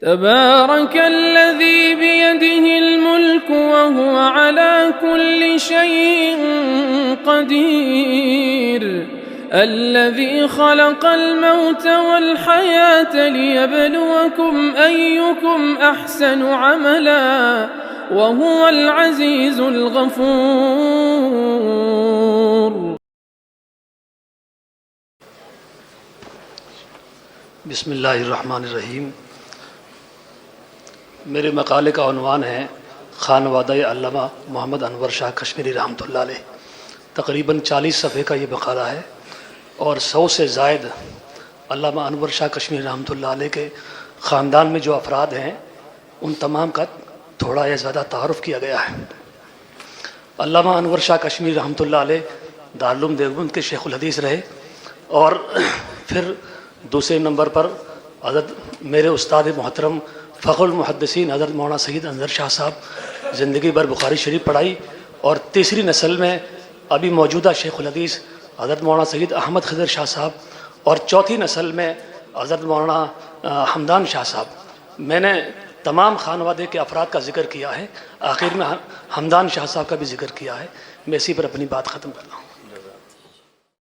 تبارك الذي بيده الملك وهو على كل شيء قدير الذي خلق الموت والحياة ليبلوكم أيكم أحسن عملا وهو العزيز الغفور. بسم اللہ الرحمن الرحیم. میرے مقالے کا عنوان ہے خانوادہ علامہ محمد انور شاہ کشمیری رحمۃ اللہ علیہ. تقریباً 40 صفحے کا یہ مقالہ ہے اور 100 سے زائد علامہ انور شاہ کشمیری رحمۃ اللہ علیہ کے خاندان میں جو افراد ہیں ان تمام کا تھوڑا یا زیادہ تعارف کیا گیا ہے. علامہ انور شاہ کشمیری رحمۃ اللہ علیہ دارالعلوم دیوبند کے شیخ الحدیث رہے اور پھر دوسرے نمبر پر حضرت میرے استاد محترم فخر المحدثین حضرت مولانا سید انور شاہ صاحب زندگی بھر بخاری شریف پڑھائی، اور تیسری نسل میں ابھی موجودہ شیخ الحدیث حضرت مولانا سید احمد خضر شاہ صاحب، اور چوتھی نسل میں حضرت مولانا حمدان شاہ صاحب. میں نے تمام خانوادے کے افراد کا ذکر کیا ہے، آخر میں حمدان شاہ صاحب کا بھی ذکر کیا ہے. میں اسی پر اپنی بات ختم کرتا ہوں.